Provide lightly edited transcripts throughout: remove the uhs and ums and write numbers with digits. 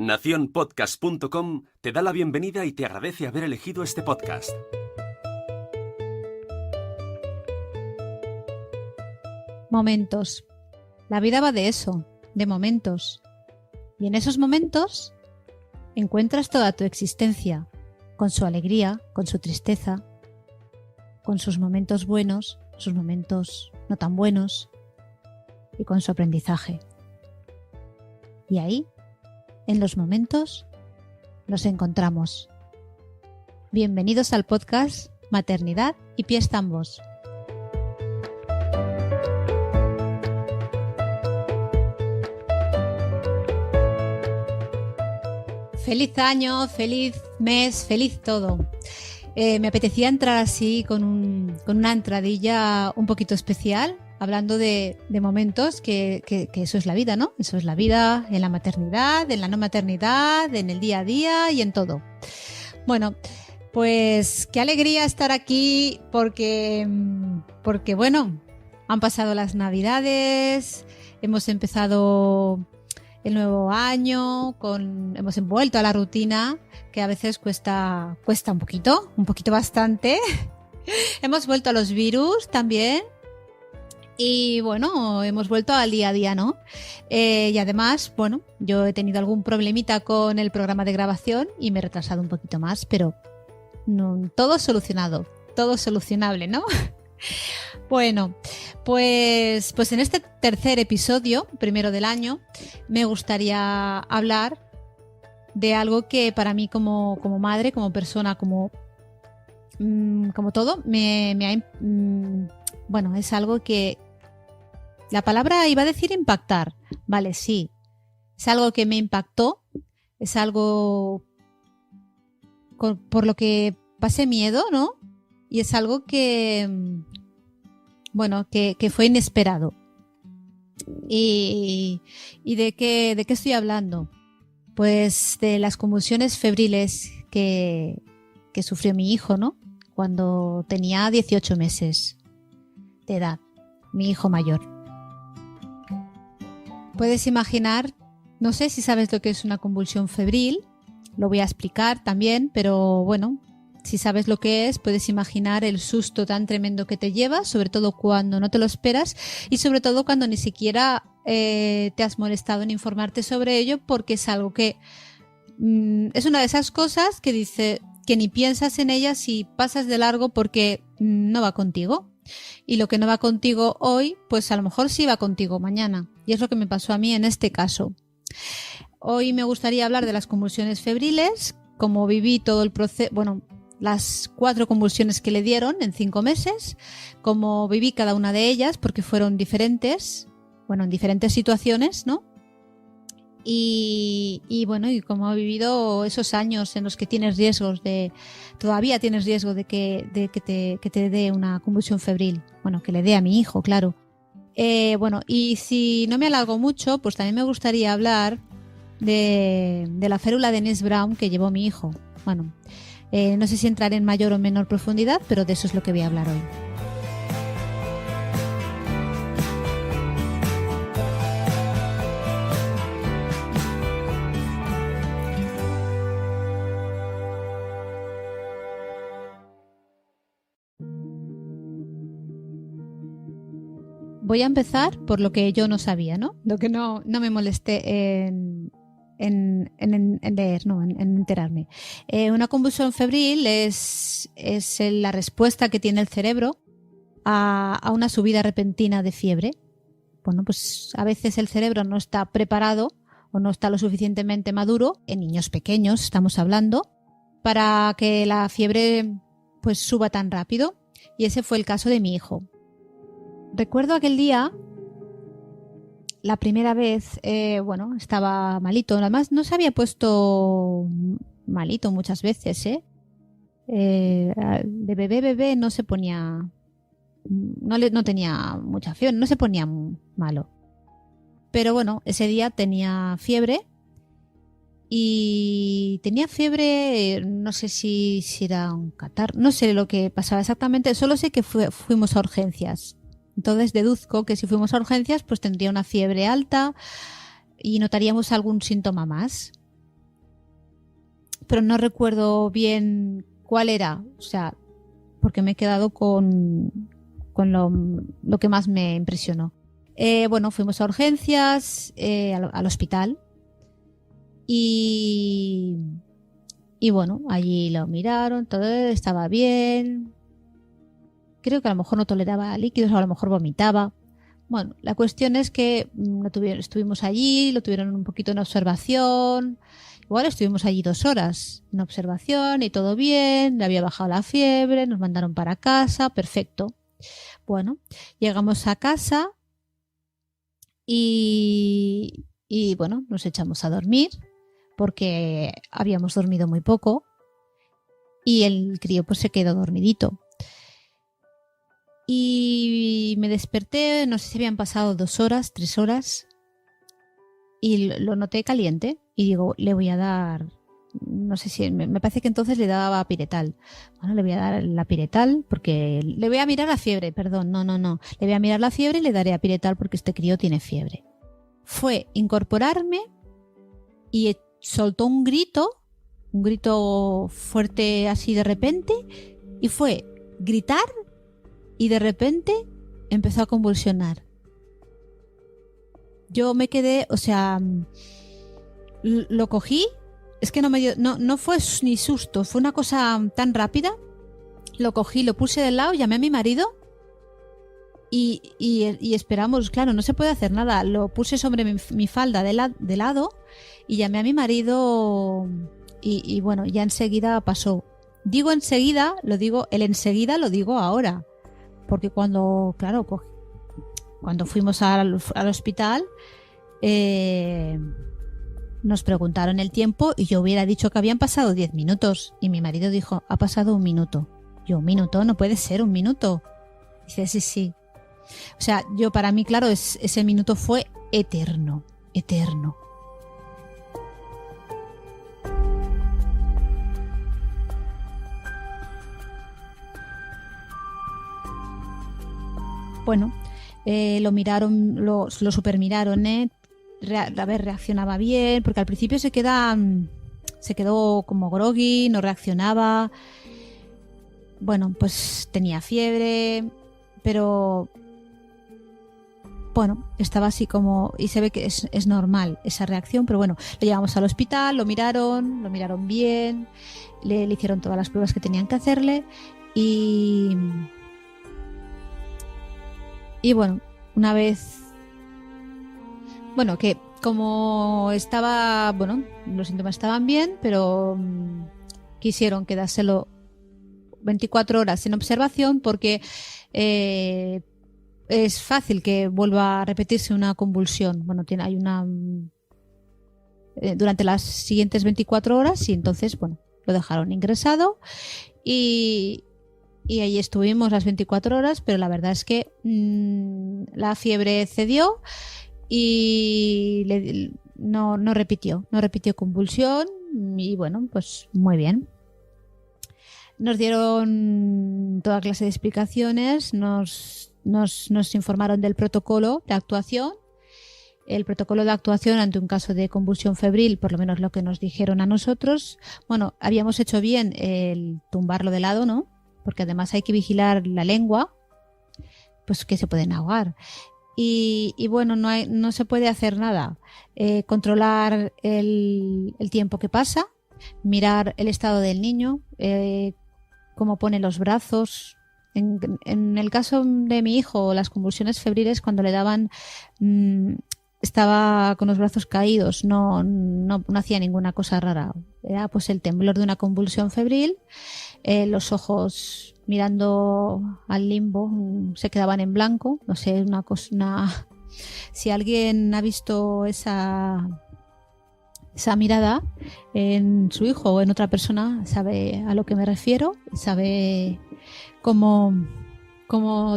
Nacionpodcast.com te da la bienvenida y te agradece haber elegido este podcast. Momentos. La vida va de eso, de momentos. Y en esos momentos encuentras toda tu existencia, con su alegría, con su tristeza, con sus momentos buenos, sus momentos no tan buenos y con su aprendizaje. Y ahí, en los momentos, nos encontramos. Bienvenidos al podcast Maternidad y Pies Tambos. Feliz año, feliz mes, feliz todo. Me apetecía entrar así con una entradilla un poquito especial, hablando de momentos que eso es la vida, ¿no? Eso es la vida en la maternidad, en la no maternidad, en el día a día y en todo. Bueno, pues qué alegría estar aquí porque bueno, han pasado las Navidades, hemos empezado el nuevo año, hemos vuelto a la rutina que a veces cuesta un poquito bastante. Hemos vuelto a los virus también. Y bueno, hemos vuelto al día a día, ¿no? Y además, bueno, yo he tenido algún problemita con el programa de grabación y me he retrasado un poquito más, pero no, todo solucionado, todo solucionable, ¿no? Bueno, pues en este tercer episodio, primero del año, me gustaría hablar de algo que para mí como madre, como persona, como todo, bueno, es algo que la palabra iba a decir impactar, vale, sí, es algo que me impactó, es algo por lo que pasé miedo, ¿no? Y es algo que, bueno, que fue inesperado. ¿Y de qué estoy hablando? Pues de las convulsiones febriles que sufrió mi hijo, ¿no? Cuando tenía 18 meses de edad, mi hijo mayor. Puedes imaginar, no sé si sabes lo que es una convulsión febril, lo voy a explicar también, pero bueno, si sabes lo que es, puedes imaginar el susto tan tremendo que te llevas, sobre todo cuando no te lo esperas y sobre todo cuando ni siquiera te has molestado en informarte sobre ello, porque es algo que es una de esas cosas que dice que ni piensas en ellas y pasas de largo porque no va contigo. Y lo que no va contigo hoy, pues a lo mejor sí va contigo mañana. Y es lo que me pasó a mí en este caso. Hoy me gustaría hablar de las convulsiones febriles, cómo viví todo el proceso, bueno, las 4 convulsiones que le dieron en 5 meses, cómo viví cada una de ellas, porque fueron diferentes, bueno, en diferentes situaciones, ¿no? Y bueno, y cómo he vivido esos años en los que todavía tienes riesgo de que te dé una convulsión febril. Bueno, que le dé a mi hijo, claro. Bueno, y si no me alargo mucho, pues también me gustaría hablar de la férula de Ness Brown que llevó mi hijo. Bueno, no sé si entraré en mayor o menor profundidad, pero de eso es lo que voy a hablar hoy. Voy a empezar por lo que yo no sabía, ¿no? Lo que no me molesté en leer, no, en enterarme. Una convulsión febril es la respuesta que tiene el cerebro a una subida repentina de fiebre. Bueno, pues a veces el cerebro no está preparado o no está lo suficientemente maduro, en niños pequeños estamos hablando, para que la fiebre pues suba tan rápido. Y ese fue el caso de mi hijo. Recuerdo aquel día, la primera vez, bueno, estaba malito. Además, no se había puesto malito muchas veces, ¿eh? De bebé no se ponía, no tenía mucha fiebre, no se ponía malo. Pero bueno, ese día tenía fiebre y tenía fiebre, no sé si era un catarro, no sé lo que pasaba exactamente, solo sé que fuimos a urgencias. Entonces deduzco que si fuimos a urgencias pues tendría una fiebre alta y notaríamos algún síntoma más. pero no recuerdo bien cuál era. O sea, porque me he quedado con lo que más me impresionó. Bueno, fuimos a urgencias, al hospital. Y bueno, allí lo miraron, todo estaba bien. Creo que a lo mejor no toleraba líquidos, o a lo mejor vomitaba. Bueno, la cuestión es que estuvimos allí, lo tuvieron un poquito en observación. Igual estuvimos allí 2 horas en observación y todo bien, le había bajado la fiebre, nos mandaron para casa, perfecto. Bueno, llegamos a casa y bueno, nos echamos a dormir porque habíamos dormido muy poco y el crío pues se quedó dormidito. Y me desperté, no sé si habían pasado 2 horas, 3 horas, y lo noté caliente. Y digo, le voy a dar, no sé si, me parece que entonces le daba piretal. Bueno, le voy a dar la piretal porque le voy a mirar la fiebre, perdón, no. Le voy a mirar la fiebre y le daré a piretal porque este crío tiene fiebre. Fue incorporarme y soltó un grito fuerte así de repente, y fue gritar. Y de repente empezó a convulsionar. Yo me quedé, o sea, lo cogí, es que no fue ni susto, fue una cosa tan rápida. Lo cogí, lo puse de lado, llamé a mi marido y esperamos, claro, no se puede hacer nada. Lo puse sobre mi falda de lado y llamé a mi marido y bueno, ya enseguida pasó. Digo enseguida, el enseguida lo digo ahora. Porque cuando fuimos al hospital, nos preguntaron el tiempo y yo hubiera dicho que habían pasado 10 minutos. Y mi marido dijo, ha pasado 1 minuto. Yo, 1 minuto, no puede ser 1 minuto. Dice, sí. O sea, para mí, claro, ese minuto fue eterno. Bueno, lo miraron, lo supermiraron, a ver, reaccionaba bien, porque al principio se quedó como groggy, no reaccionaba. Bueno, pues tenía fiebre, pero bueno, estaba así como, y se ve que es normal esa reacción, pero bueno, lo llevamos al hospital, lo miraron bien, le hicieron todas las pruebas que tenían que hacerle y bueno, una vez, bueno, que como estaba, bueno, los síntomas estaban bien, pero quisieron quedárselo 24 horas en observación porque es fácil que vuelva a repetirse una convulsión. Bueno, hay una durante las siguientes 24 horas y entonces, bueno, lo dejaron ingresado y ahí estuvimos las 24 horas, pero la verdad es que la fiebre cedió y no repitió convulsión y bueno, pues muy bien. Nos dieron toda clase de explicaciones, nos informaron del protocolo de actuación. El protocolo de actuación ante un caso de convulsión febril, por lo menos lo que nos dijeron a nosotros, bueno, habíamos hecho bien el tumbarlo de lado, ¿no? Porque además hay que vigilar la lengua, pues que se pueden ahogar. Y bueno, no se puede hacer nada. Controlar el tiempo que pasa, mirar el estado del niño, cómo pone los brazos. En el caso de mi hijo, las convulsiones febriles, cuando le daban, estaba con los brazos caídos, no hacía ninguna cosa rara. Era pues el temblor de una convulsión febril. Los ojos mirando al limbo se quedaban en blanco. No sé, si alguien ha visto esa mirada en su hijo o en otra persona, sabe a lo que me refiero, sabe cómo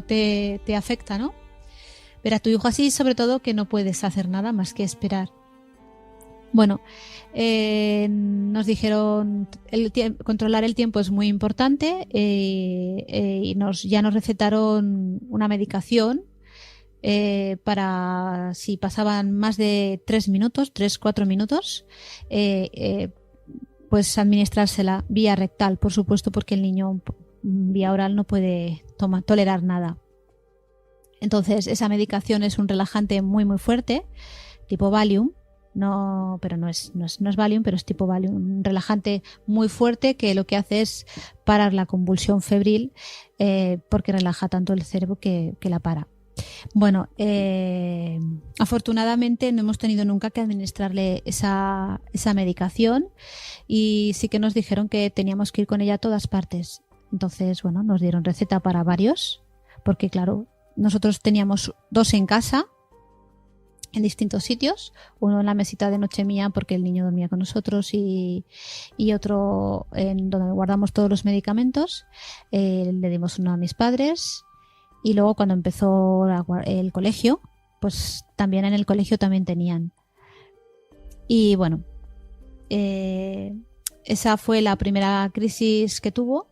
te afecta, ¿no? Ver a tu hijo así, sobre todo que no puedes hacer nada más que esperar. Bueno, nos dijeron controlar el tiempo es muy importante y ya nos recetaron una medicación para si pasaban más de 3 minutos, 3-4 minutos, pues administrársela vía rectal, por supuesto, porque el niño vía oral no puede tolerar nada. Entonces, esa medicación es un relajante muy muy fuerte, tipo Valium. No, pero no es Valium, pero es tipo Valium, un relajante muy fuerte que lo que hace es parar la convulsión febril, porque relaja tanto el cerebro que la para. Bueno, afortunadamente no hemos tenido nunca que administrarle esa medicación, y sí que nos dijeron que teníamos que ir con ella a todas partes. Entonces, bueno, nos dieron receta para varios, porque claro, nosotros teníamos 2 en casa, en distintos sitios, uno en la mesita de noche mía porque el niño dormía con nosotros, y otro en donde guardamos todos los medicamentos. Le dimos uno a mis padres, y luego cuando empezó el colegio, pues también en el colegio también tenían. Y bueno, esa fue la primera crisis que tuvo,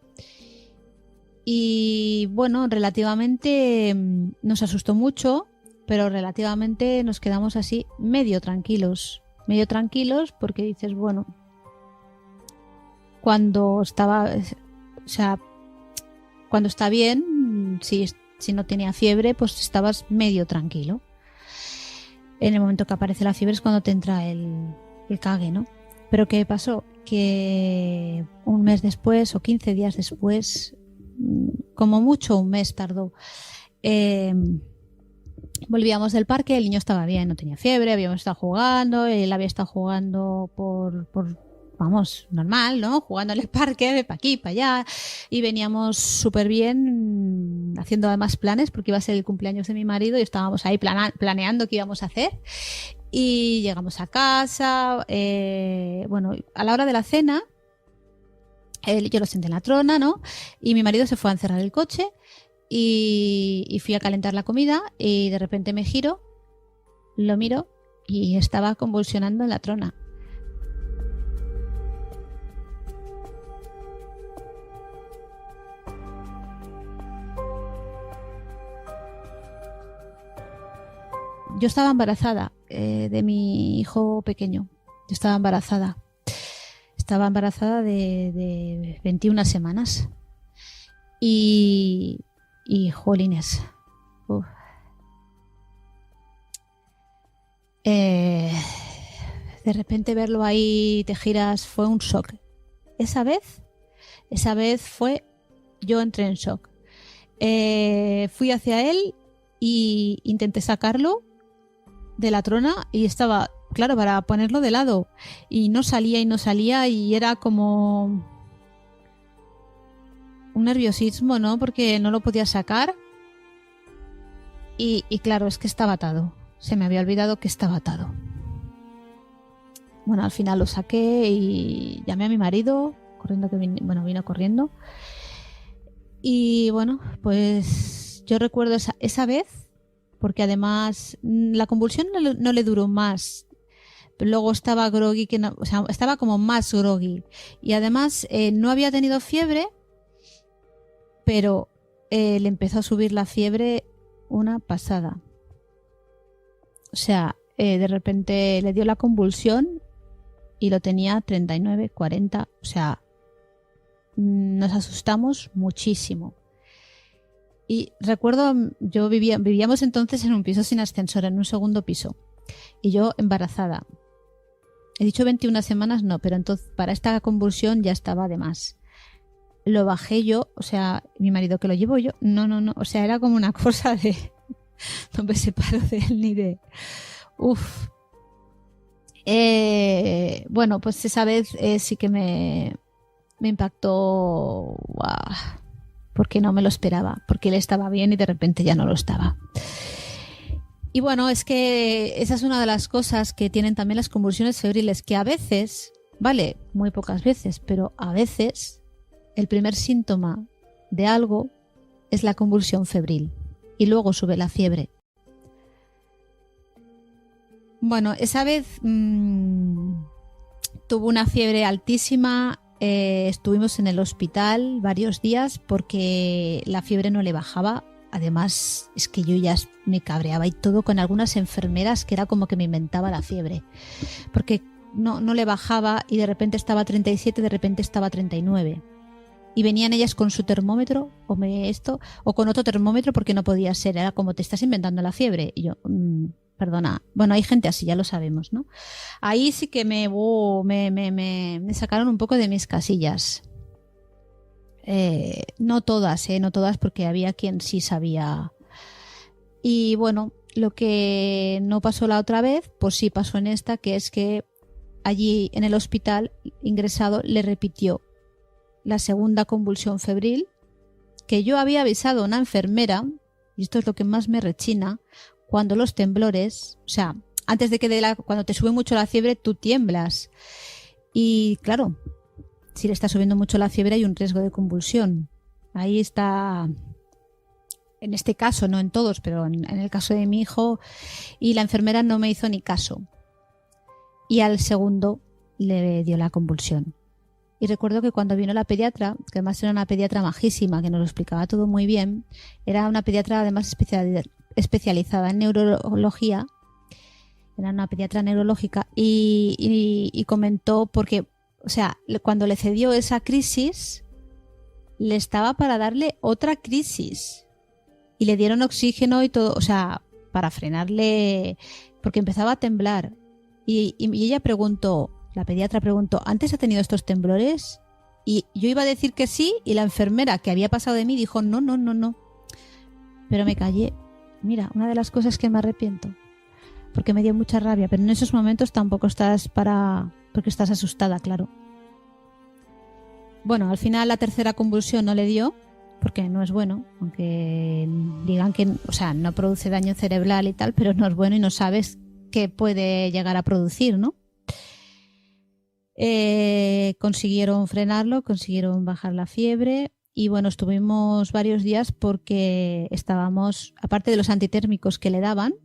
y bueno, relativamente nos asustó mucho, pero relativamente nos quedamos así medio tranquilos porque dices, bueno, cuando está bien, si no tenía fiebre, pues estabas medio tranquilo. En el momento que aparece la fiebre es cuando te entra el cague, ¿no? Pero ¿qué pasó? Que un mes después o 15 días después, como mucho un mes tardó, volvíamos del parque, el niño estaba bien, no tenía fiebre, habíamos estado jugando, él había estado jugando vamos, normal, ¿no? Jugando en el parque, para aquí, para allá, y veníamos súper bien, haciendo además planes, porque iba a ser el cumpleaños de mi marido y estábamos ahí planeando qué íbamos a hacer. Y llegamos a casa, bueno, a la hora de la cena, yo lo senté en la trona, ¿no? Y mi marido se fue a encerrar el coche, y fui a calentar la comida, y de repente me giro, lo miro y estaba convulsionando en la trona. Yo estaba embarazada de mi hijo pequeño. Yo estaba embarazada. Estaba embarazada de 21 semanas. Y jolines. De repente verlo ahí, te giras, fue un shock. Esa vez yo entré en shock. Fui hacia él y intenté sacarlo de la trona, y estaba, claro, para ponerlo de lado, y no salía, y era como un nerviosismo, ¿no? Porque no lo podía sacar, y claro, es que estaba atado. Se me había olvidado que estaba atado. Bueno, al final lo saqué y llamé a mi marido, corriendo, vino corriendo. Y bueno, pues yo recuerdo esa vez, porque además la convulsión no le duró más. Luego estaba groggy, estaba como más groggy. Y además no había tenido fiebre, pero le empezó a subir la fiebre una pasada. O sea, de repente le dio la convulsión y lo tenía 39, 40. O sea, nos asustamos muchísimo. Y recuerdo, vivíamos entonces en un piso sin ascensor, en un segundo piso. Y yo embarazada. He dicho 21 semanas, no, pero entonces para esta convulsión ya estaba de más. Lo bajé yo, o sea, mi marido, que lo llevo yo. No. O sea, era como una cosa de... No me separo de él ni de... Uf. Bueno, pues esa vez sí que me impactó. ¡Wow! Porque no me lo esperaba, porque él estaba bien y de repente ya no lo estaba. Y bueno, es que esa es una de las cosas que tienen también las convulsiones febriles, que a veces, vale, muy pocas veces, pero a veces el primer síntoma de algo es la convulsión febril y luego sube la fiebre. Bueno, esa vez tuvo una fiebre altísima. Estuvimos en el hospital varios días porque la fiebre no le bajaba. Además, es que yo ya me cabreaba y todo con algunas enfermeras, que era como que me inventaba la fiebre. Porque no le bajaba y de repente estaba a 37, de repente estaba a 39. Y venían ellas con su termómetro o con otro termómetro porque no podía ser. Era como, te estás inventando la fiebre. Y yo, perdona. Bueno, hay gente así, ya lo sabemos, ¿no? Ahí sí que me sacaron un poco de mis casillas. No todas, no todas, porque había quien sí sabía. Y bueno, lo que no pasó la otra vez, pues sí pasó en esta, que es que allí en el hospital ingresado le repitió la segunda convulsión febril, que yo había avisado a una enfermera, y esto es lo que más me rechina, cuando los temblores, o sea, antes de que cuando te sube mucho la fiebre, tú tiemblas. Y claro, si le está subiendo mucho la fiebre hay un riesgo de convulsión. Ahí está, en este caso, no en todos, pero en el caso de mi hijo, y la enfermera no me hizo ni caso. Y al segundo le dio la convulsión. Y recuerdo que cuando vino la pediatra, que además era una pediatra majísima, que nos lo explicaba todo muy bien, era una pediatra además especializada en neurología, era una pediatra neurológica, y comentó porque, o sea, cuando le cedió esa crisis, le estaba para darle otra crisis. Y le dieron oxígeno y todo, o sea, para frenarle, porque empezaba a temblar. Y ella preguntó, la pediatra preguntó, ¿antes ha tenido estos temblores? Y yo iba a decir que sí, y la enfermera que había pasado de mí dijo, no. Pero me callé. Mira, una de las cosas que me arrepiento, porque me dio mucha rabia, pero en esos momentos tampoco estás porque estás asustada, claro. Bueno, al final la tercera convulsión no le dio, porque no es bueno, aunque digan que, o sea, no produce daño cerebral y tal, pero no es bueno y no sabes qué puede llegar a producir, ¿no? Consiguieron frenarlo, consiguieron bajar la fiebre y bueno, estuvimos varios días porque estábamos, aparte de los antitérmicos que le daban,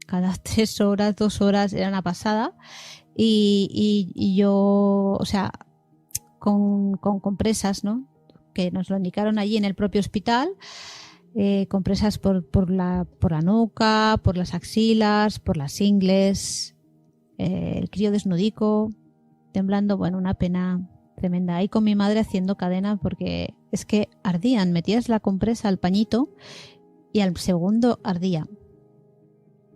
cada 3 horas, 2 horas, era una pasada, y yo, o sea, con compresas, ¿no? Que nos lo indicaron allí en el propio hospital, compresas por la nuca, por las axilas, por las ingles, el crío desnudico, temblando, bueno, una pena tremenda. Ahí con mi madre haciendo cadena porque es que ardían, metías la compresa al pañito y al segundo ardía.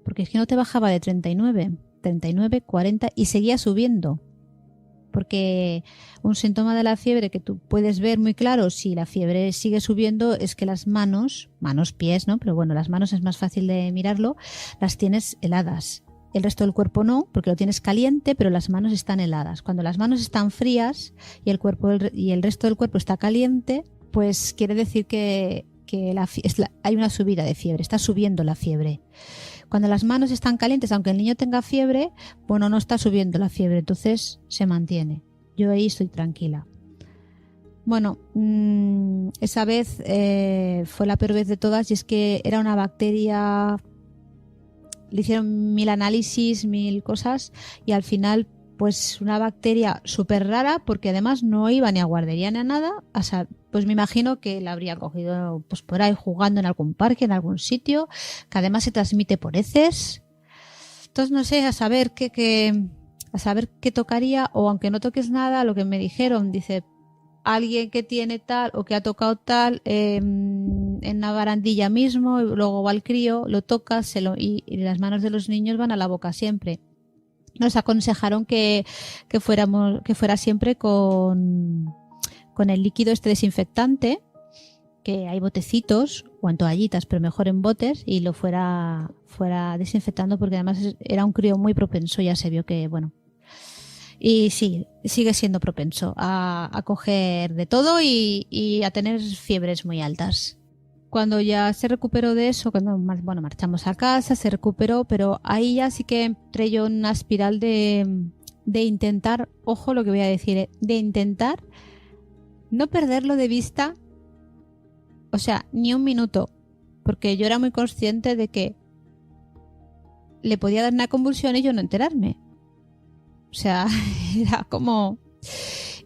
Porque es que no te bajaba de 39, 40 y seguía subiendo. Porque un síntoma de la fiebre que tú puedes ver muy claro si la fiebre sigue subiendo es que las manos, pies, ¿no? Pero bueno, las manos es más fácil de mirarlo, las tienes heladas. El resto del cuerpo no, porque lo tienes caliente, pero las manos están heladas. Cuando las manos están frías y el resto del cuerpo está caliente, pues quiere decir que hay una subida de fiebre, está subiendo la fiebre. Cuando las manos están calientes, aunque el niño tenga fiebre, bueno, no está subiendo la fiebre, entonces se mantiene. Yo ahí estoy tranquila. Bueno, esa vez fue la peor vez de todas y es que era una bacteria. Le hicieron 1000 análisis, 1000 cosas y al final pues una bacteria súper rara porque además no iba ni a guardería ni a nada. O sea, pues me imagino que la habría cogido pues por ahí jugando en algún parque, en algún sitio, que además se transmite por heces. Entonces no sé, a saber qué tocaría, o aunque no toques nada, lo que me dijeron, dice, alguien que tiene tal o que ha tocado tal en la barandilla mismo, y luego va al crío, lo toca y las manos de los niños van a la boca siempre. Nos aconsejaron que fuera siempre con el líquido este desinfectante, que hay botecitos o en toallitas, pero mejor en botes, y lo fuera desinfectando porque además era un crío muy propenso, ya se vio que, bueno. Y sí, sigue siendo propenso a coger de todo y a tener fiebres muy altas. Cuando ya se recuperó de eso, cuando marchamos a casa, se recuperó, pero ahí ya sí que entré yo en una espiral de intentar, ojo lo que voy a decir, de intentar no perderlo de vista, o sea, ni un minuto, porque yo era muy consciente de que le podía dar una convulsión y yo no enterarme. O sea, era como...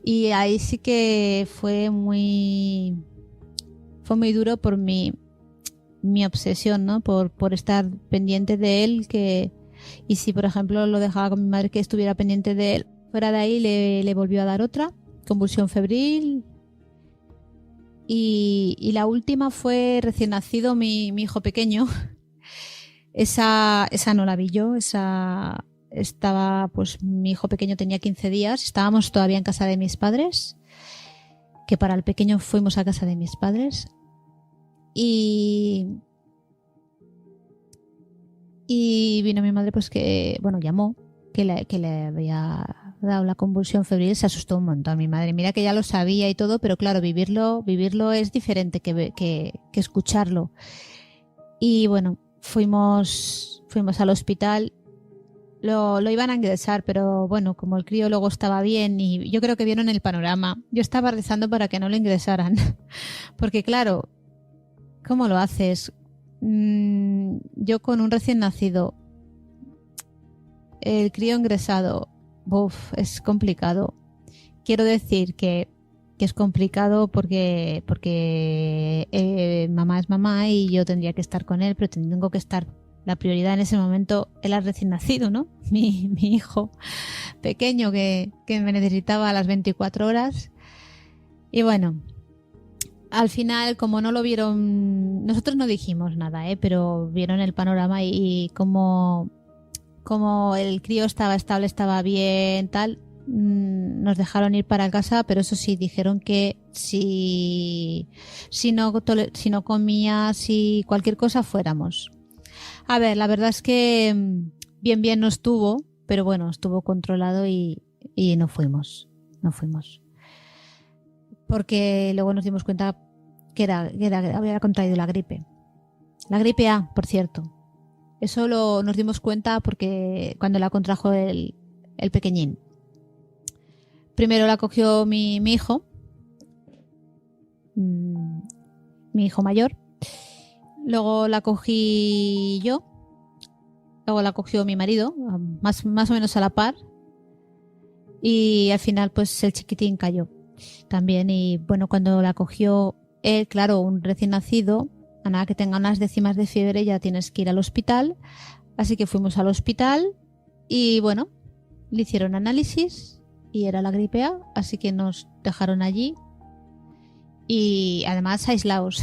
Y ahí sí que fue muy duro por mi obsesión, ¿no? Por estar pendiente de él, que Y si, por ejemplo, lo dejaba con mi madre que estuviera pendiente de él, fuera de ahí le volvió a dar otra convulsión febril. Y la última fue recién nacido mi hijo pequeño. Esa no la vi yo, esa estaba, pues mi hijo pequeño tenía 15 días, estábamos todavía en casa de mis padres, que para el pequeño fuimos a casa de mis padres y vino mi madre, pues que, bueno, llamó, que le había dado la convulsión febril, se asustó un montón mi madre. Mira que ya lo sabía y todo, pero claro, vivirlo es diferente que escucharlo. Y bueno, fuimos al hospital, lo iban a ingresar, pero bueno, como el crío luego estaba bien y yo creo que vieron el panorama, yo estaba rezando para que no lo ingresaran, porque claro, ¿cómo lo haces? Yo con un recién nacido, el crío ingresado, es complicado. Quiero decir que es complicado porque mamá es mamá y yo tendría que estar con él, pero tengo que estar, la prioridad en ese momento era el recién nacido, ¿no? Mi hijo pequeño que me necesitaba a las 24 horas. Y bueno, al final, como no lo vieron, nosotros no dijimos nada, pero vieron el panorama y como el crío estaba estable, estaba bien, tal, nos dejaron ir para casa, pero eso sí, dijeron que si no comía, si cualquier cosa, fuéramos. A ver, la verdad es que bien no estuvo, pero bueno, estuvo controlado y no fuimos. Porque luego nos dimos cuenta que había contraído la gripe. La gripe A, por cierto. Eso nos dimos cuenta porque cuando la contrajo el pequeñín. Primero la cogió mi hijo, mi hijo mayor. Luego la cogí yo. Luego la cogió mi marido, más o menos a la par. Y al final, pues el chiquitín cayó también. Y bueno, cuando la cogió él, claro, un recién nacido, a nada que tenga unas décimas de fiebre ya tienes que ir al hospital. Así que fuimos al hospital y bueno, le hicieron análisis y era la gripe A, así que nos dejaron allí y además aislados.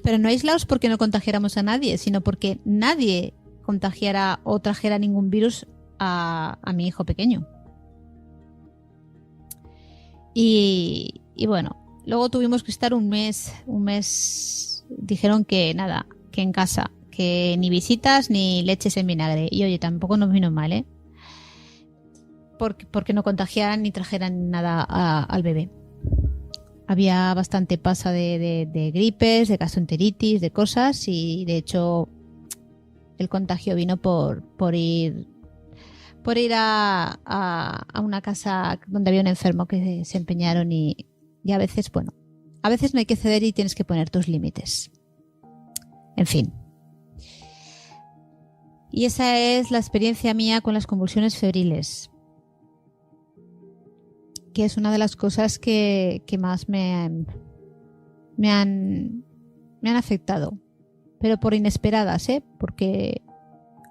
Pero no aislados porque no contagiáramos a nadie, sino porque nadie contagiara o trajera ningún virus a mi hijo pequeño. Y bueno, luego tuvimos que estar un mes, dijeron que nada, que en casa, que ni visitas ni leches en vinagre. Y oye, tampoco nos vino mal, porque no contagiaran ni trajeran nada al bebé. Había bastante pasa de gripes, de gastroenteritis, de cosas, y de hecho el contagio vino por ir a una casa donde había un enfermo que se empeñaron y a veces, bueno, a veces no hay que ceder y tienes que poner tus límites. En fin. Y esa es la experiencia mía con las convulsiones febriles, que es una de las cosas que más me han afectado, pero por inesperadas, porque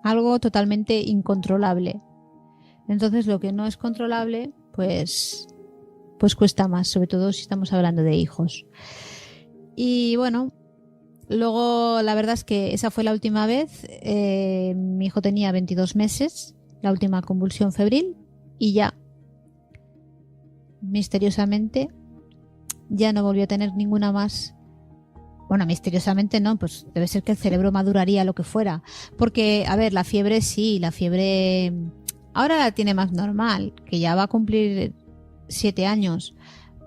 algo totalmente incontrolable. Entonces lo que no es controlable, pues cuesta más, sobre todo si estamos hablando de hijos. Y bueno, luego la verdad es que esa fue la última vez. Mi hijo tenía 22 meses, la última convulsión febril, y ya misteriosamente ya no volvió a tener ninguna más. Bueno, misteriosamente no, pues debe ser que el cerebro maduraría, lo que fuera. Porque, a ver, la fiebre sí, la fiebre ahora la tiene más normal, que ya va a cumplir 7 años,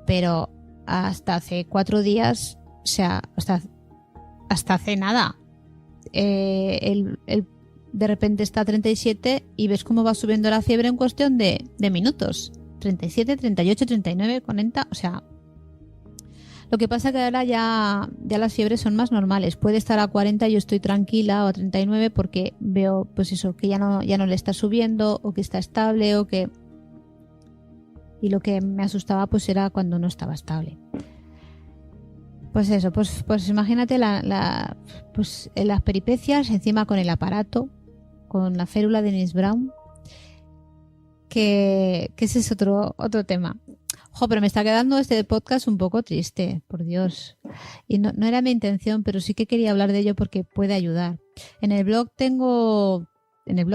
pero hasta hace 4 días, o sea, hasta hace nada, de repente está a 37 y ves cómo va subiendo la fiebre en cuestión de minutos. 37, 38, 39, 40, o sea, lo que pasa que ahora ya las fiebres son más normales. Puede estar a 40 y yo estoy tranquila, o a 39 porque veo, pues eso, que ya no le está subiendo, o que está estable, o que... Y lo que me asustaba pues era cuando no estaba estable. Pues eso, pues imagínate las peripecias encima con el aparato, con la férula de Dennis Brown, que ese es otro tema. Pero me está quedando este podcast un poco triste, por Dios. Y no era mi intención, pero sí que quería hablar de ello porque puede ayudar. En el blog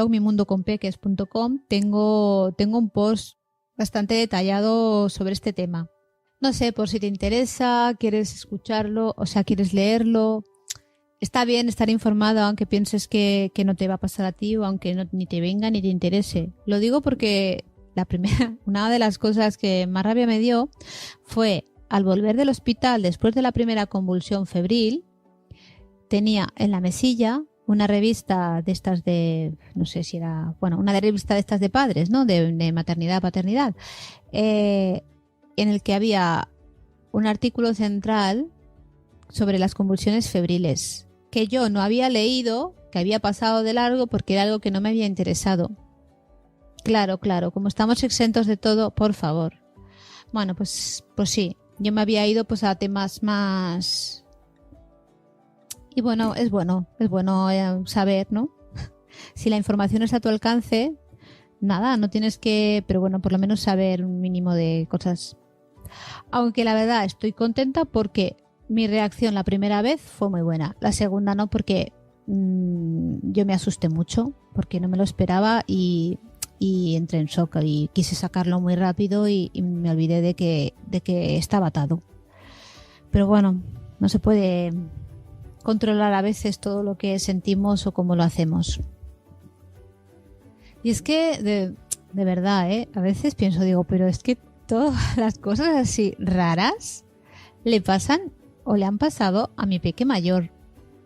mimundoconpeques.com tengo un post bastante detallado sobre este tema. No sé, por si te interesa, quieres escucharlo, o sea, quieres leerlo. Está bien estar informado aunque pienses que no te va a pasar a ti o aunque ni te venga ni te interese. Lo digo porque una de las cosas que más rabia me dio fue al volver del hospital después de la primera convulsión febril, tenía en la mesilla una revista de estas de, no sé si era, una revista de estas de padres, ¿no? De maternidad, paternidad, en el que había un artículo central sobre las convulsiones febriles, que yo no había leído, que había pasado de largo porque era algo que no me había interesado. Claro, como estamos exentos de todo, por favor. Bueno, pues sí, yo me había ido pues a temas más... Y bueno, es bueno saber, ¿no? Si la información está a tu alcance, nada, no tienes que... Pero bueno, por lo menos saber un mínimo de cosas. Aunque la verdad estoy contenta porque mi reacción la primera vez fue muy buena. La segunda no, porque yo me asusté mucho, porque no me lo esperaba y entré en shock y quise sacarlo muy rápido y me olvidé de que estaba atado. Pero bueno, no se puede controlar a veces todo lo que sentimos o cómo lo hacemos. Y es que de verdad, a veces digo, pero es que todas las cosas así raras le pasan o le han pasado a mi peque mayor.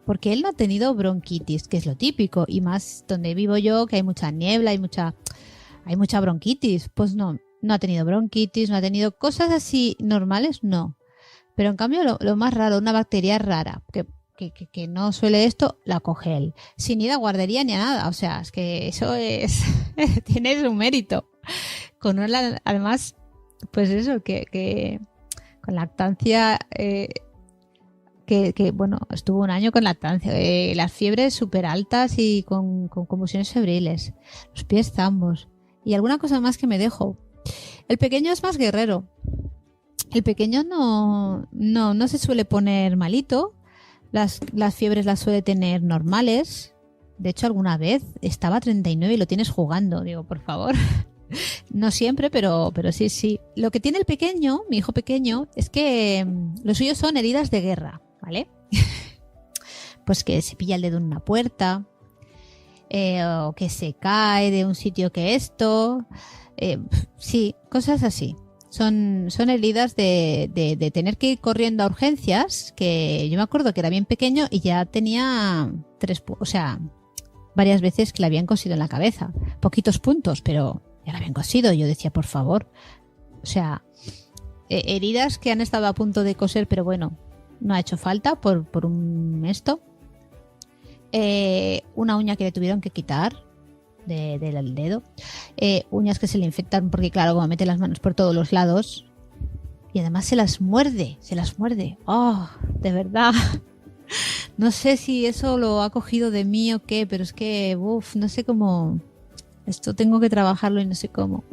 Porque él no ha tenido bronquitis, que es lo típico, y más donde vivo yo, que hay mucha niebla, hay mucha bronquitis. Pues no ha tenido bronquitis, no ha tenido cosas así normales, no. Pero en cambio lo más raro, una bacteria rara, que no suele esto, la coge él. Sin ir a guardería ni a nada, o sea, es que eso tiene su mérito. Con una, además, pues eso, que con lactancia... Que estuvo un año con lactancia, las fiebres súper altas y con convulsiones febriles, los pies zambos y alguna cosa más que me dejo. El pequeño es más guerrero. El pequeño no se suele poner malito. Las fiebres las suele tener normales. De hecho, alguna vez estaba a 39 y lo tienes jugando. Digo, por favor. No siempre, pero sí. Lo que tiene el pequeño, mi hijo pequeño, es que los suyos son heridas de guerra. ¿Vale? Pues que se pilla el dedo en una puerta, o que se cae de un sitio que esto, sí, cosas así. Son heridas de tener que ir corriendo a urgencias, que yo me acuerdo que era bien pequeño y ya tenía varias veces que le habían cosido en la cabeza. Poquitos puntos, pero ya le habían cosido. Yo decía, por favor, heridas que han estado a punto de coser, pero bueno, no ha hecho falta por un esto. Una uña que le tuvieron que quitar del dedo. Uñas que se le infectan porque, claro, como mete las manos por todos los lados. Y además se las muerde. ¡Oh! De verdad. No sé si eso lo ha cogido de mí o qué, pero es que, no sé cómo. Esto tengo que trabajarlo y no sé cómo.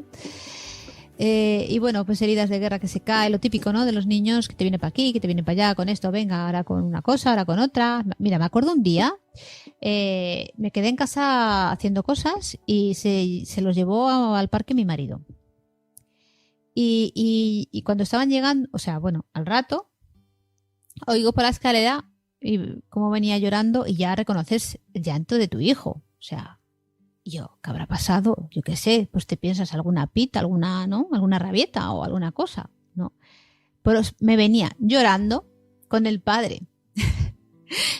Y bueno, pues heridas de guerra que se cae, lo típico, ¿no? De los niños, que te viene para aquí, que te viene para allá, con esto, venga, ahora con una cosa, ahora con otra. Mira, me acuerdo un día, me quedé en casa haciendo cosas y se los llevó al parque mi marido. Y cuando estaban llegando, al rato, oigo por la escalera y cómo venía llorando y ya reconoces el llanto de tu hijo. Yo, ¿qué habrá pasado? Yo qué sé, pues te piensas alguna pita, alguna rabieta o alguna cosa, ¿no? Pero me venía llorando con el padre,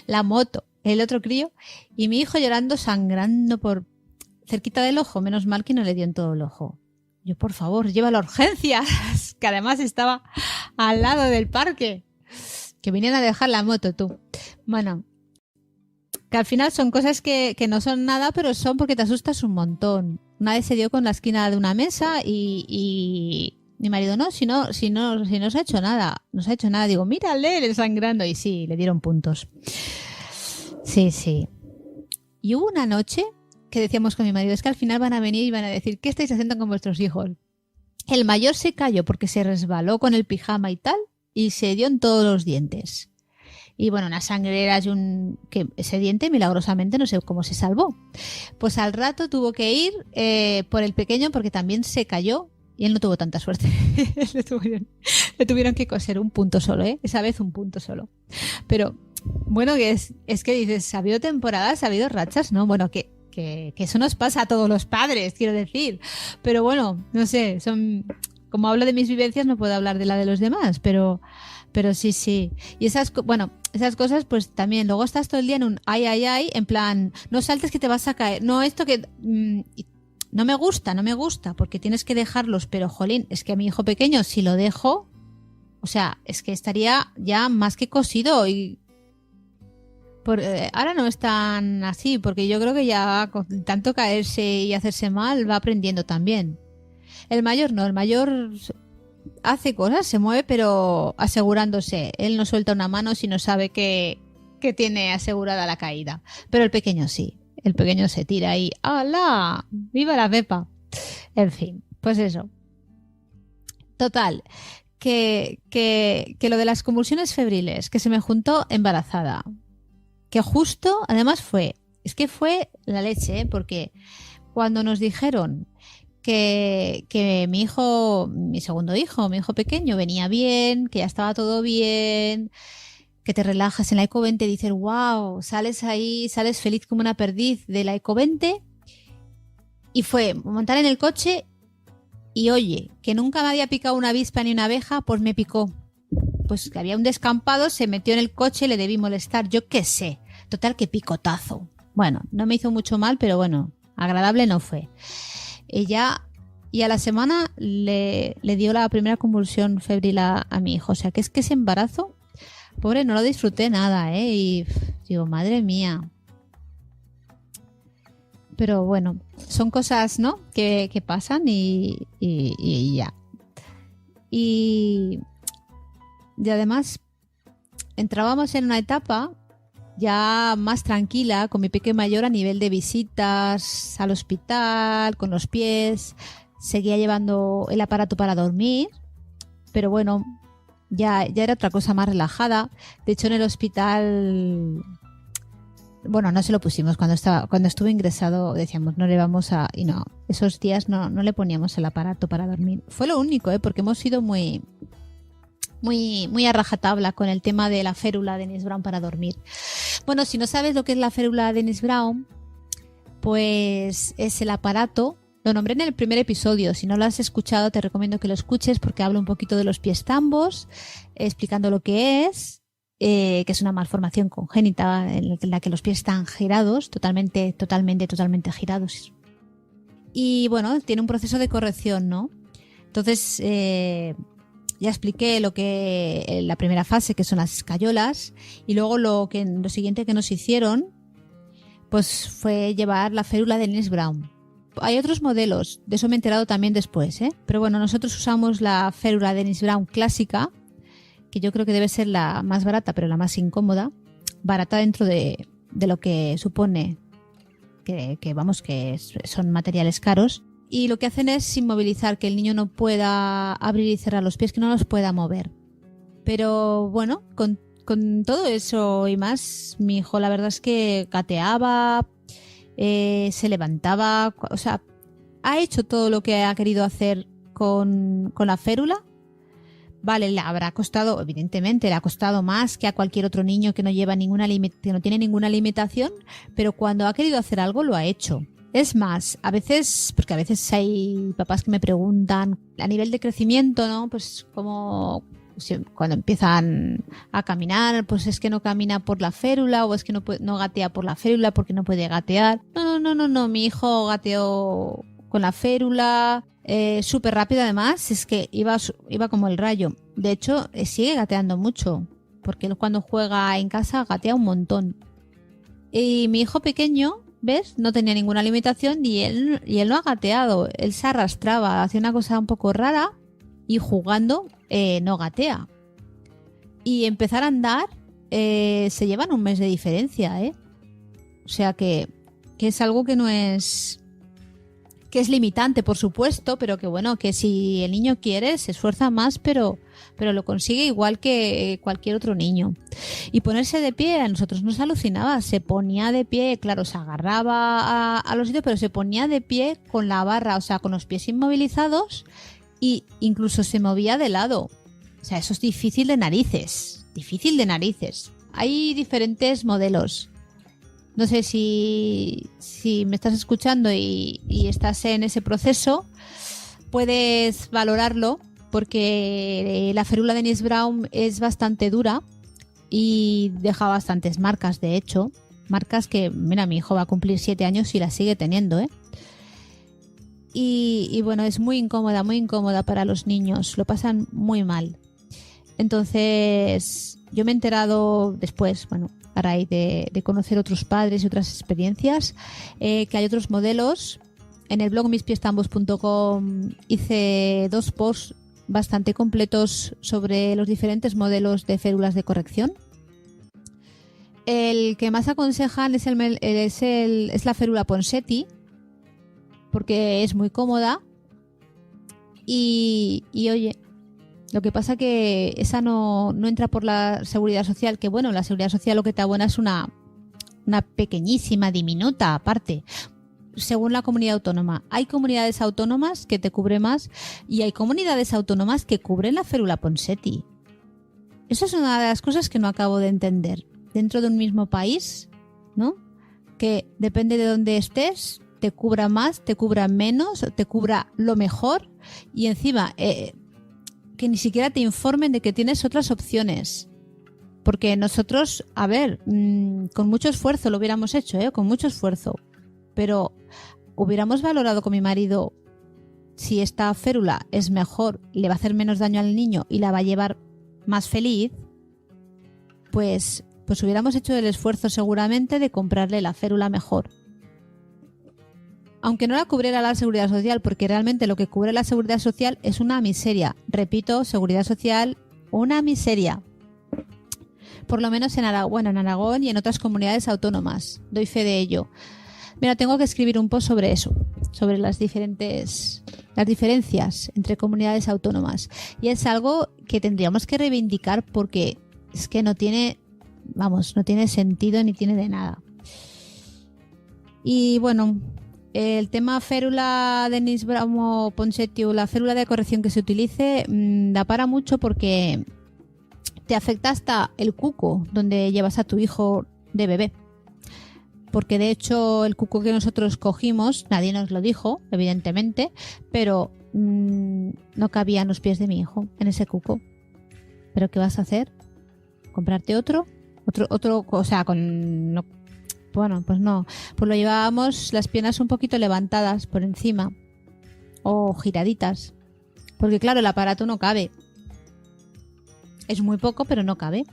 la moto, el otro crío, y mi hijo llorando, sangrando por cerquita del ojo. Menos mal que no le dio en todo el ojo. Yo, por favor, llévalo a urgencias, que además estaba al lado del parque. Que vinieron a dejar la moto, tú. Bueno, que al final son cosas que no son nada, pero son porque te asustas un montón. Una vez se dio con la esquina de una mesa y mi marido, si no se ha hecho nada. No se ha hecho nada. Digo, mírale, le sangrando. Y sí, le dieron puntos. Sí. Y hubo una noche que decíamos con mi marido, es que al final van a venir y van a decir, ¿qué estáis haciendo con vuestros hijos? El mayor se cayó porque se resbaló con el pijama y tal, y se dio en todos los dientes. Y bueno, unas sangreras y que ese diente milagrosamente no sé cómo se salvó. Pues al rato tuvo que ir por el pequeño porque también se cayó y él no tuvo tanta suerte. le tuvieron que coser un punto solo, esa vez un punto solo. Pero bueno, que es que dices, ha habido temporadas, ha habido rachas, ¿no? Bueno, que eso nos pasa a todos los padres, quiero decir. Pero bueno, no sé, como hablo de mis vivencias no puedo hablar de la de los demás, pero sí. Y esas cosas pues también, luego estás todo el día en un ay, en plan, no saltes que te vas a caer, no esto que... no me gusta, porque tienes que dejarlos, pero jolín, es que a mi hijo pequeño si lo dejo, o sea, es que estaría ya más que cosido y... ahora no es tan así, porque yo creo que ya con tanto caerse y hacerse mal va aprendiendo también. El mayor no, el mayor... hace cosas, se mueve, pero asegurándose. Él no suelta una mano si no sabe que tiene asegurada la caída. Pero el pequeño sí. El pequeño se tira y ¡hala! ¡Viva la Pepa! En fin, pues eso. Total, que lo de las convulsiones febriles, que se me juntó embarazada. Que justo, además fue la leche, porque cuando nos dijeron que mi hijo, mi segundo hijo, mi hijo pequeño venía bien, que ya estaba todo bien, que te relajas en la Eco 20 y dices, wow, sales feliz como una perdiz de la Eco 20 y fue montar en el coche y oye, que nunca me había picado una avispa ni una abeja, pues me picó. Pues que había un descampado, se metió en el coche, le debí molestar, yo qué sé. Total, que picotazo. Bueno, no me hizo mucho mal, pero bueno, agradable no fue. Ella, y a la semana le dio la primera convulsión febril a mi hijo. O sea, que ese embarazo, pobre, no lo disfruté nada, y digo, madre mía. Pero bueno, son cosas, ¿no? Que pasan y ya. Y además, entrábamos en una etapa ya más tranquila con mi pequeño mayor a nivel de visitas al hospital, con los pies. Seguía llevando el aparato para dormir, pero bueno, ya era otra cosa más relajada. De hecho, en el hospital, bueno, no se lo pusimos. Cuando estuve ingresado decíamos, no le vamos a... Y no, esos días no le poníamos el aparato para dormir. Fue lo único, porque hemos sido muy a rajatabla con el tema de la férula Dennis Brown para dormir. Bueno, si no sabes lo que es la férula Dennis Brown, pues es el aparato. Lo nombré en el primer episodio. Si no lo has escuchado, te recomiendo que lo escuches porque hablo un poquito de los pies tambos, explicando lo que es, que es una malformación congénita en la que los pies están girados, totalmente girados. Y bueno, tiene un proceso de corrección, ¿no? Entonces, ya expliqué la primera fase, que son las escayolas, y luego lo siguiente que nos hicieron, pues fue llevar la férula de Dennis Brown. Hay otros modelos, de eso me he enterado también después, pero bueno, nosotros usamos la férula Dennis Brown clásica, que yo creo que debe ser la más barata, pero la más incómoda, barata dentro de lo que supone que son materiales caros. Y lo que hacen es inmovilizar, que el niño no pueda abrir y cerrar los pies, que no los pueda mover. Pero bueno, con todo eso y más, mi hijo la verdad es que gateaba, se levantaba, o sea, ha hecho todo lo que ha querido hacer con la férula. Vale, le habrá costado, evidentemente, le ha costado más que a cualquier otro niño que no tiene ninguna limitación, pero cuando ha querido hacer algo lo ha hecho. Es más, porque a veces hay papás que me preguntan a nivel de crecimiento, ¿no? Pues como cuando empiezan a caminar, pues es que no camina por la férula o es que no gatea por la férula porque no puede gatear. No, mi hijo gateó con la férula súper rápido, además, es que iba como el rayo. De hecho, sigue gateando mucho, porque él cuando juega en casa gatea un montón. Y mi hijo pequeño, ¿ves? No tenía ninguna limitación y él no ha gateado. Él se arrastraba, hacía una cosa un poco rara y jugando no gatea. Y empezar a andar se llevan un mes de diferencia, O sea que que es algo que no es... que es limitante, por supuesto, pero que bueno, que si el niño quiere, se esfuerza más, pero lo consigue igual que cualquier otro niño. Y ponerse de pie, a nosotros nos alucinaba, se ponía de pie, claro, se agarraba a los sitios, pero se ponía de pie con la barra, o sea, con los pies inmovilizados, e incluso se movía de lado. O sea, eso es difícil de narices, Hay diferentes modelos. No sé si me estás escuchando y estás en ese proceso, puedes valorarlo, porque la férula de Nils Braun es bastante dura y deja bastantes marcas, de hecho. Marcas que, mira, mi hijo va a cumplir 7 años y las sigue teniendo, ¿eh? Y bueno, es muy incómoda para los niños, lo pasan muy mal. Entonces, yo me he enterado después, bueno, a raíz de conocer otros padres y otras experiencias, que hay otros modelos. En el blog mispiestambos.com hice 2 posts bastante completos sobre los diferentes modelos de férulas de corrección. El que más aconsejan es la férula Ponseti, porque es muy cómoda y oye, lo que pasa que esa no entra por la Seguridad Social, que bueno, la Seguridad Social lo que te abona es una pequeñísima, diminuta parte, según la comunidad autónoma. Hay comunidades autónomas que te cubren más y hay comunidades autónomas que cubren la férula Ponseti. Eso es una de las cosas que no acabo de entender. Dentro de un mismo país, ¿no? Que depende de dónde estés, te cubra más, te cubra menos, te cubra lo mejor y encima que ni siquiera te informen de que tienes otras opciones. Porque nosotros, a ver, con mucho esfuerzo lo hubiéramos hecho, con mucho esfuerzo. Pero hubiéramos valorado con mi marido si esta férula es mejor, le va a hacer menos daño al niño y la va a llevar más feliz, pues hubiéramos hecho el esfuerzo seguramente de comprarle la férula mejor. Aunque no la cubriera la Seguridad Social, porque realmente lo que cubre la Seguridad Social es una miseria. Repito, Seguridad Social, una miseria. Por lo menos en Aragón y en otras comunidades autónomas. Doy fe de ello. Mira, tengo que escribir un post sobre eso, sobre las diferencias entre comunidades autónomas. Y es algo que tendríamos que reivindicar porque es que no tiene sentido ni tiene de nada. Y bueno, el tema férula de Nils Braun o Ponseti o la férula de corrección que se utilice da para mucho porque te afecta hasta el cuco donde llevas a tu hijo de bebé. Porque de hecho el cuco que nosotros cogimos, nadie nos lo dijo, evidentemente, pero no cabían los pies de mi hijo en ese cuco. ¿Pero qué vas a hacer? ¿Comprarte otro? O sea, bueno, pues no. Pues lo llevábamos las piernas un poquito levantadas por encima o giraditas. Porque claro, el aparato no cabe. Es muy poco, pero no cabe.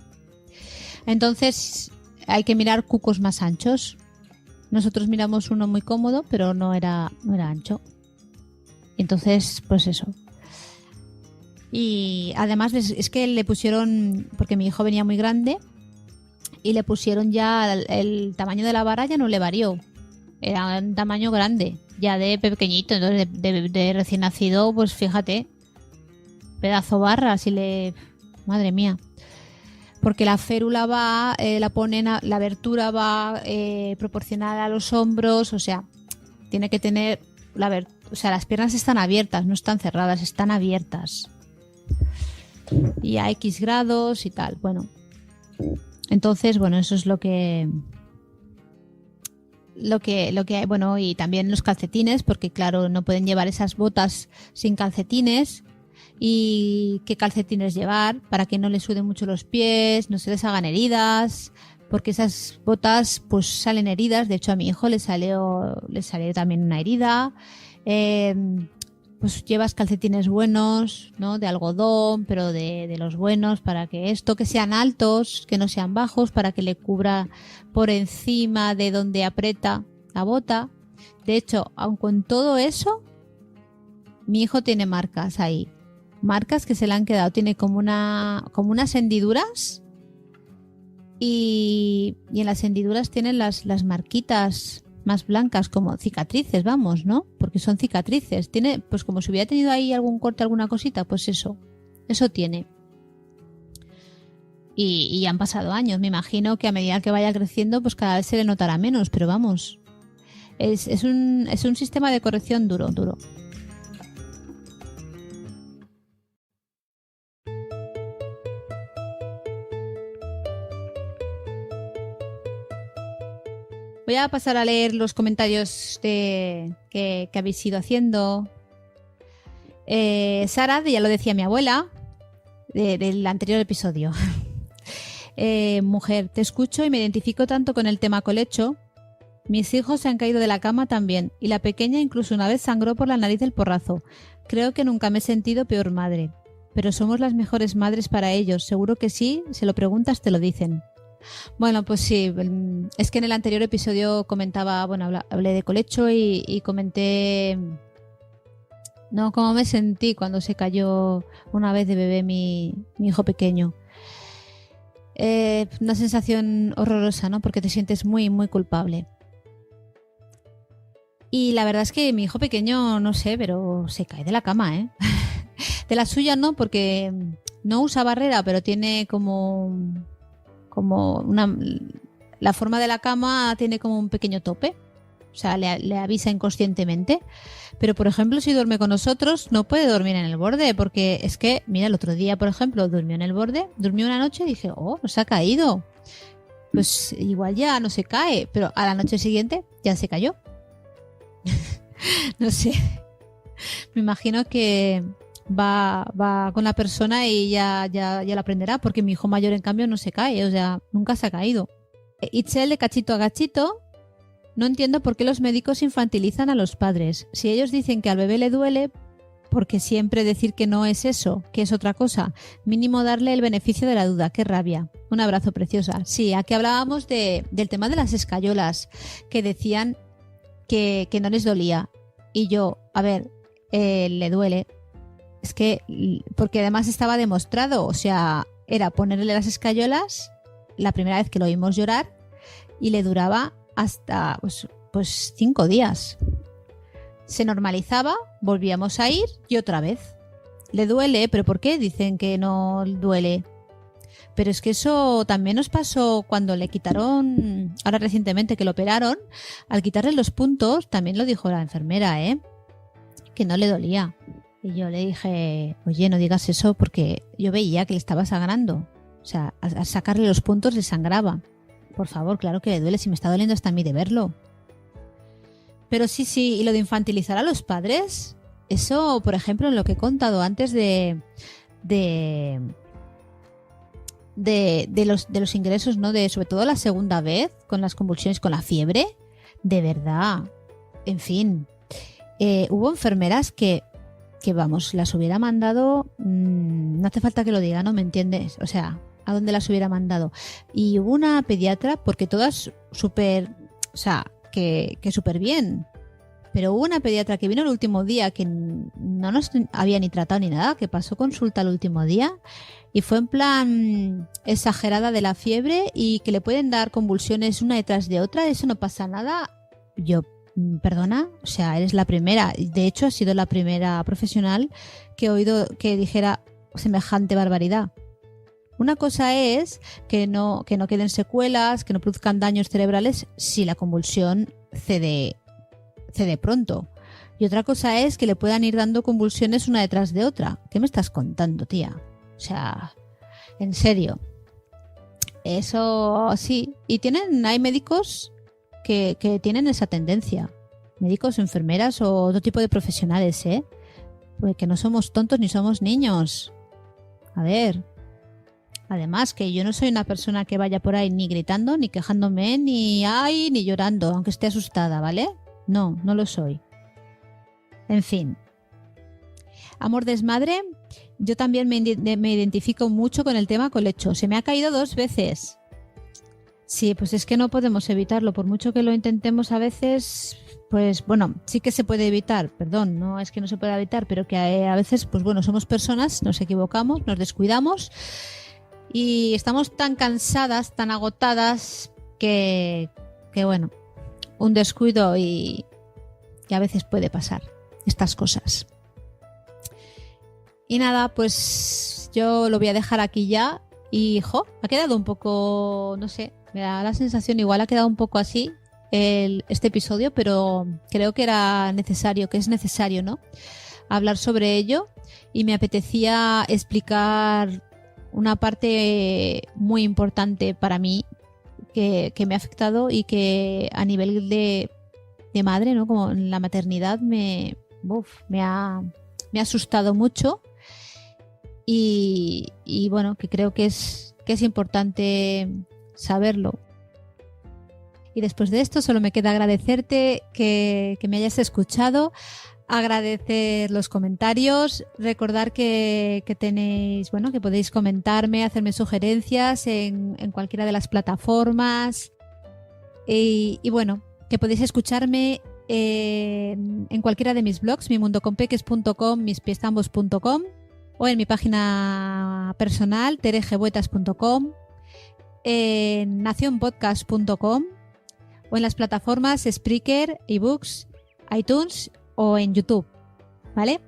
Entonces hay que mirar cucos más anchos. Nosotros miramos uno muy cómodo, pero no era ancho. Entonces, pues eso. Y además es que le pusieron, porque mi hijo venía muy grande, y le pusieron ya el tamaño de la vara ya no le varió. Era un tamaño grande, ya de pequeñito. Entonces de recién nacido, pues fíjate, pedazo barra, madre mía. Porque la férula va, la ponen, la abertura va proporcionada a los hombros, o sea, tiene que tener o sea, las piernas están abiertas, no están cerradas, están abiertas. Y a X grados y tal, bueno. Entonces, bueno, eso es lo que hay, bueno, y también los calcetines, porque claro, no pueden llevar esas botas sin calcetines. Y qué calcetines llevar para que no les suden mucho los pies, no se les hagan heridas, porque esas botas pues salen heridas. De hecho a mi hijo le salió también una herida. Pues llevas calcetines buenos, ¿no? De algodón, pero de los buenos, para que sean altos, que no sean bajos, para que le cubra por encima de donde aprieta la bota. De hecho, aun con todo eso, mi hijo tiene marcas ahí. Marcas que se le han quedado, tiene como unas hendiduras y en las hendiduras tienen las marquitas más blancas, como cicatrices, vamos, ¿no? Porque son cicatrices. Tiene, pues como si hubiera tenido ahí algún corte, alguna cosita, pues eso tiene. Y han pasado años. Me imagino que a medida que vaya creciendo, pues cada vez se le notará menos, pero vamos, es un sistema de corrección duro. Voy a pasar a leer los comentarios que habéis ido haciendo. Sara, ya lo decía mi abuela, del anterior episodio. Mujer, te escucho y me identifico tanto con el tema colecho. Mis hijos se han caído de la cama también, y la pequeña incluso una vez sangró por la nariz del porrazo. Creo que nunca me he sentido peor madre. Pero somos las mejores madres para ellos, seguro que sí, si lo preguntas te lo dicen. Bueno, pues sí, es que en el anterior episodio comentaba, bueno, hablé de colecho y comenté cómo me sentí cuando se cayó una vez de bebé mi hijo pequeño. Una sensación horrorosa, ¿no? Porque te sientes muy, muy culpable. Y la verdad es que mi hijo pequeño, no sé, pero se cae de la cama, ¿eh? De la suya no, porque no usa barrera, pero tiene la forma de la cama tiene como un pequeño tope. O sea, le avisa inconscientemente. Pero, por ejemplo, si duerme con nosotros, no puede dormir en el borde. Porque es que, mira, el otro día, por ejemplo, durmió en el borde. Durmió una noche y dije, se ha caído. Pues igual ya no se cae. Pero a la noche siguiente ya se cayó. No sé. Me imagino que va con la persona y ya lo aprenderá. Porque mi hijo mayor, en cambio, no se cae. O sea, nunca se ha caído. Itzel, de cachito a cachito. No entiendo por qué los médicos infantilizan a los padres. Si ellos dicen que al bebé le duele, ¿por qué siempre decir que no es eso, que es otra cosa? Mínimo darle el beneficio de la duda. ¡Qué rabia! Un abrazo, preciosa. Sí, aquí hablábamos del tema de las escayolas, que decían que no les dolía. Y yo, a ver, le duele. Es que, porque además estaba demostrado, o sea, era ponerle las escayolas la primera vez que lo oímos llorar y le duraba hasta pues 5 días. Se normalizaba, volvíamos a ir y otra vez. Le duele, ¿pero por qué dicen que no duele? Pero es que eso también nos pasó cuando le quitaron, ahora recientemente que lo operaron, al quitarle los puntos, también lo dijo la enfermera, que no le dolía. Y yo le dije, oye, no digas eso porque yo veía que le estaba sangrando. O sea, al sacarle los puntos le sangraba. Por favor, claro que le duele, si me está doliendo hasta a mí de verlo. Pero sí, y lo de infantilizar a los padres, eso, por ejemplo, en lo que he contado antes de los ingresos, ¿no? Sobre todo la segunda vez, con las convulsiones, con la fiebre, de verdad. En fin, hubo enfermeras que vamos, las hubiera mandado, no hace falta que lo diga, ¿no? ¿Me entiendes? O sea, ¿a dónde las hubiera mandado? Y hubo una pediatra, porque todas súper, o sea, que súper bien. Pero hubo una pediatra que vino el último día que no nos había ni tratado ni nada, que pasó consulta el último día y fue en plan exagerada de la fiebre y que le pueden dar convulsiones una detrás de otra, eso no pasa nada. Yo, perdona, o sea, eres la primera, de hecho ha sido la primera profesional que he oído que dijera semejante barbaridad. Una cosa es que no queden secuelas, que no produzcan daños cerebrales si la convulsión cede pronto. Y otra cosa es que le puedan ir dando convulsiones una detrás de otra. ¿Qué me estás contando, tía? O sea, en serio. Eso sí. Y hay médicos que tienen esa tendencia. Médicos, enfermeras o otro tipo de profesionales, Pues que no somos tontos ni somos niños. A ver. Además, que yo no soy una persona que vaya por ahí ni gritando, ni quejándome, ni llorando, aunque esté asustada, ¿vale? No lo soy. En fin. Amor desmadre, yo también me identifico mucho con el tema colecho. Se me ha caído 2 veces. Sí, pues es que no podemos evitarlo. Por mucho que lo intentemos a veces, pues bueno, sí que se puede evitar. Perdón, no es que no se pueda evitar, pero que a veces, pues bueno, somos personas, nos equivocamos, nos descuidamos y estamos tan cansadas, tan agotadas que bueno, un descuido y a veces puede pasar estas cosas. Y nada, pues yo lo voy a dejar aquí ya y ha quedado un poco, no sé, me da la sensación, igual ha quedado un poco así este episodio, pero creo que era necesario, que es necesario, ¿no? Hablar sobre ello, y me apetecía explicar una parte muy importante para mí que me ha afectado y que a nivel de madre, ¿no? Como en la maternidad me ha asustado mucho y bueno, que creo que es importante saberlo. Y después de esto solo me queda agradecerte que me hayas escuchado, agradecer los comentarios, recordar que tenéis, bueno, que podéis comentarme, hacerme sugerencias en cualquiera de las plataformas y bueno, que podéis escucharme en cualquiera de mis blogs, mimundoconpeques.com, mispiestambos.com, o en mi página personal, teregebuetas.com, en nacionpodcast.com, o en las plataformas Spreaker, eBooks, iTunes o en YouTube, ¿vale?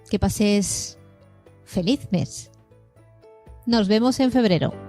Que pases feliz mes. Nos vemos en febrero.